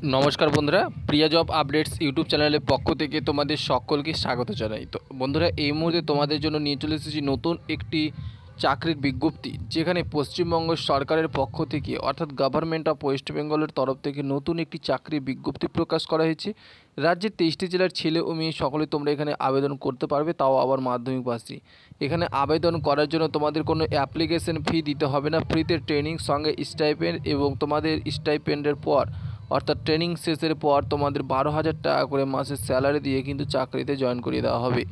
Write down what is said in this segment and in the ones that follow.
নমস্কার বন্ধুরা, প্রিয়া job updates YouTube চ্যানেলের পক্ষ থেকে তোমাদের সকলকে স্বাগত জানাই। তো বন্ধুরা, এই মুহূর্তে তোমাদের জন্য নিয়ে চলে এসেছি নতুন একটি চাকরির বিজ্ঞপ্তি, যেখানে পশ্চিমবঙ্গ সরকারের পক্ষ থেকে অর্থাৎ গভর্নমেন্ট অফ ওয়েস্ট বেঙ্গলের তরফ থেকে নতুন একটি চাকরির বিজ্ঞপ্তি প্রকাশ করা হয়েছে। রাজ্যের 23টি জেলার ছেলে ও মেয়ে সকলে তোমরা এখানে আবেদন করতে পারবে, তাও আবার মাধ্যমিক পাশে। এখানে আবেদন করার জন্য তোমাদের কোনো অ্যাপ্লিকেশন ফি দিতে হবে না, ফ্রিতে ট্রেনিং সঙ্গে স্টাইপেন্ড, এবং তোমাদের স্টাইপেন্ডের পর অর্থাৎ ট্রেনিং শেষের পর তোমাদের 12,000 টাকা করে মাসের স্যালারি দিয়ে কিন্তু চাকরিতে জয়েন করিয়ে দেওয়া হবে।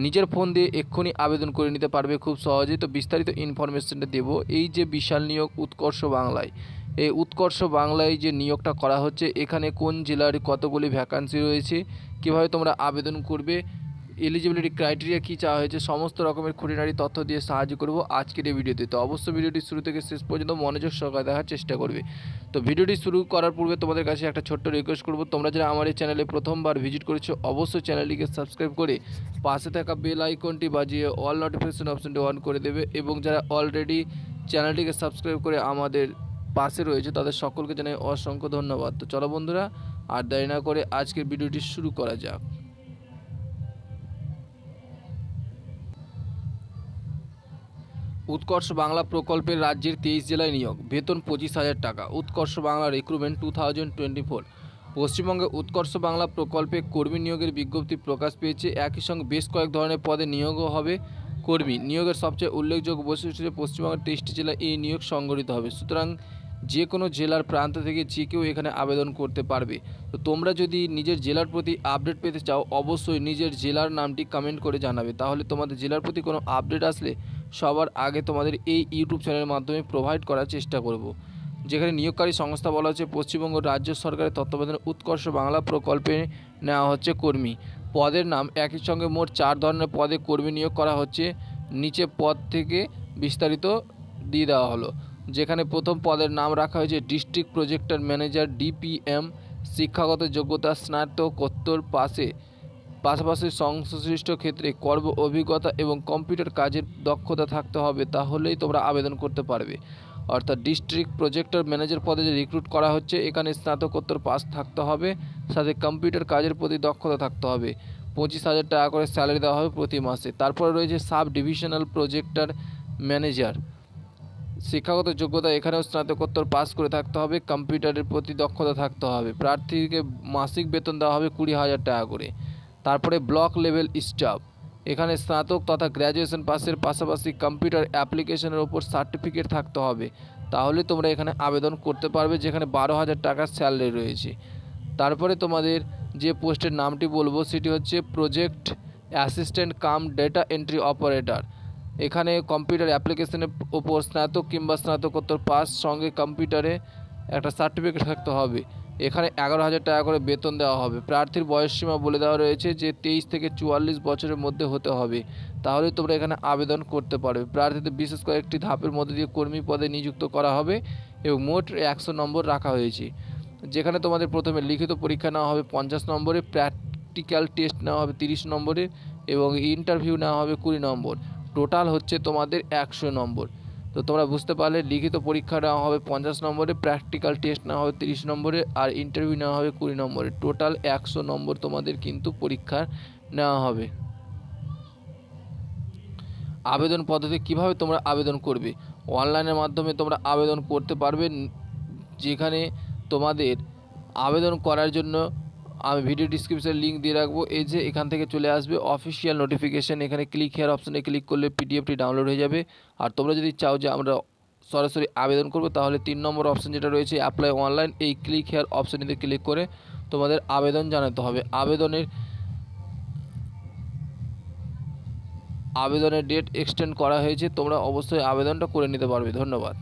নিজের ফোন দিয়ে এক্ষুনি আবেদন করে নিতে পারবে খুব সহজেই। তো বিস্তারিত ইনফরমেশনটা দেবো। এই যে বিশাল নিয়োগ উৎকর্ষ বাংলায়, এই উৎকর্ষ বাংলায় যে নিয়োগটা করা হচ্ছে, এখানে কোন জেলার কতগুলি ভ্যাকান্সি রয়েছে, কীভাবে তোমরা আবেদন করবে, এলিজিবিলিটি ক্রাইটেরিয়া কী চাওয়া হয়েছে, সমস্ত রকমের খুঁটিনাটি তথ্য দিয়ে সাহায্য করব আজকের এই ভিডিওতে। তো অবশ্যই ভিডিওটি শুরু থেকে শেষ পর্যন্ত মনোযোগ সহকারে দেখার চেষ্টা করবে। তো ভিডিওটি শুরু করার পূর্বে তোমাদের কাছে একটা ছোট্ট রিকোয়েস্ট করব, তোমরা যারা আমার এই চ্যানেলে প্রথমবার ভিজিট করেছো অবশ্যই চ্যানেলটিকে সাবস্ক্রাইব করে পাশে থাকা বেল আইকনটি বাজিয়ে অল নোটিফিকেশন অপশনটি অন করে দেবে, এবং যারা অলরেডি চ্যানেলটিকে সাবস্ক্রাইব করে আমাদের পাশে রয়েছে তাদের সকলকে জানাই অসংখ্য ধন্যবাদ। তো চলো বন্ধুরা, আর দেরি না করে আজকের ভিডিওটি শুরু করা যাক। উৎকর্ষ বাংলা প্রকল্পের রাজ্যের 23 জেলায় নিয়োগ, বেতন 25,000 টাকা। উৎকর্ষ বাংলা রিক্রুটমেন্ট 2024। পশ্চিমবঙ্গে উৎকর্ষ বাংলা প্রকল্পে কর্মী নিয়োগের বিজ্ঞপ্তি প্রকাশ পেয়েছে। একই সঙ্গে বেশ কয়েক ধরনের পদে নিয়োগও হবে। কর্মী নিয়োগের সবচেয়ে উল্লেখযোগ্য বৈশিষ্ট্য যে পশ্চিমবঙ্গের 23টি জেলায় এই নিয়োগ সংগঠিত হবে, সুতরাং যে কোনো জেলার প্রান্ত থেকে যে কেউ এখানে আবেদন করতে পারবে। তো তোমরা যদি নিজের জেলার প্রতি আপডেট পেতে চাও অবশ্যই নিজের জেলার নামটি কমেন্ট করে জানাবে, তাহলে তোমাদের জেলার প্রতি কোনো আপডেট আসলে সবার আগে তোমাদের এই ইউটিউব চ্যানেলের মাধ্যমে প্রোভাইড করার চেষ্টা করব। যেখানে নিয়োগকারী সংস্থা বলা হচ্ছে পশ্চিমবঙ্গ রাজ্য সরকারের তত্ত্বাবধানে উৎকর্ষ বাংলা প্রকল্পে নেওয়া হচ্ছে কর্মী। পদের নাম একই সঙ্গে মোট 4 ধরনের পদে কর্মী নিয়োগ করা হচ্ছে। নিচে পদ থেকে বিস্তারিত দিয়ে দেওয়া হলো। যেখানে প্রথম পদের নাম রাখা হয়েছে ডিস্ট্রিক্ট প্রজেক্টর ম্যানেজার ডিপিএম। শিক্ষাগত যোগ্যতা স্নাতকোত্তর পাশাপাশি সংশ্লিষ্ট ক্ষেত্রে কর্ম অভিজ্ঞতা এবং কম্পিউটার কাজের দক্ষতা থাকতে হবে, তাহলেই তোমরা আবেদন করতে পারবে। অর্থাৎ ডিস্ট্রিক্ট প্রজেক্টর ম্যানেজার পদে যে রিক্রুট করা হচ্ছে, এখানে স্নাতকোত্তর পাস থাকতে হবে, সাথে কম্পিউটার কাজের প্রতি দক্ষতা থাকতে হবে। 25,000 টাকা করে স্যালারি দেওয়া হবে প্রতি মাসে। তারপরে রয়েছে সাব ডিভিশনাল প্রজেক্টর ম্যানেজার। শিক্ষাগত যোগ্যতা এখানেও স্নাতকোত্তর পাস করে থাকতে হবে, কম্পিউটারের প্রতি দক্ষতা থাকতে হবে। প্রার্থীকে মাসিক বেতন দেওয়া হবে 20,000 টাকা করে। তারপরে ব্লক লেভেল স্টাফ, এখানে স্নাতক তথা গ্র্যাজুয়েশন পাসের পাশাপাশি কম্পিউটার অ্যাপ্লিকেশনের ওপর সার্টিফিকেট থাকতে হবে, তাহলে তোমরা এখানে আবেদন করতে পারবে, যেখানে 12,000 টাকার স্যালারি রয়েছে। তারপরে তোমাদের যে পোস্টের নামটি বলবো সেটি হচ্ছে project assistant cum data entry operator. এখানে কম্পিউটার অ্যাপ্লিকেশনের ওপর স্নাতক কিংবা স্নাতকোত্তর পাস সঙ্গে কম্পিউটারে একটা সার্টিফিকেট থাকতে হবে। এখানে 11,000 টাকা করে বেতন দেওয়া হবে। প্রার্থীর বয়সসীমা বলে দেওয়া রয়েছে যে 23 থেকে 44 বছরের মধ্যে হতে হবে, তাহলে তোমরা এখানে আবেদন করতে পারবে। প্রার্থীদের বিশেষ কয়েকটি ধাপের মধ্যে দিয়ে কর্মী পদে নিযুক্ত করা হবে এবং মোট 100 নম্বর রাখা হয়েছে। যেখানে তোমাদের প্রথমে লিখিত পরীক্ষা নেওয়া হবে 50 নম্বরে, প্র্যাকটিক্যাল টেস্ট নেওয়া হবে 30 নম্বরে এবং ইন্টারভিউ নেওয়া হবে 20 নম্বর। টোটাল হচ্ছে তোমাদের 100 নম্বর। তো তোমরা বুঝতে পারলে, লিখিত পরীক্ষা নেওয়া হবে 50 নম্বরে, প্র্যাকটিক্যাল টেস্ট নেওয়া হবে 30 নম্বরে, আর ইন্টারভিউ নেওয়া হবে 20 নম্বরে। টোটাল 100 নম্বর তোমাদের কিন্তু পরীক্ষা নেওয়া হবে। আবেদন পদ্ধতি কিভাবে তোমরা আবেদন করবে, অনলাইনের মাধ্যমে তোমরা আবেদন করতে পারবে। যেখানে তোমাদের আবেদন করার জন্য আমি ভিডিও ডিসক্রিপশনে লিঙ্ক দিয়ে রাখবো। এই যে এখান থেকে চলে আসবে অফিসিয়াল নোটিফিকেশান, এখানে ক্লিক হেয়ার অপশানে ক্লিক করলে পিডিএফটি ডাউনলোড হয়ে যাবে। আর তোমরা যদি চাও যে আমরা সরাসরি আবেদন করবো, তাহলে 3 নম্বর অপশান যেটা রয়েছে অ্যাপ্লাই অনলাইন, এই ক্লিক হেয়ার অপশানেতে ক্লিক করে তোমাদের আবেদন জানাতে হবে। আবেদনের ডেট এক্সটেন্ড করা হয়েছে, তোমরা অবশ্যই আবেদনটা করে নিতে পারবে। ধন্যবাদ।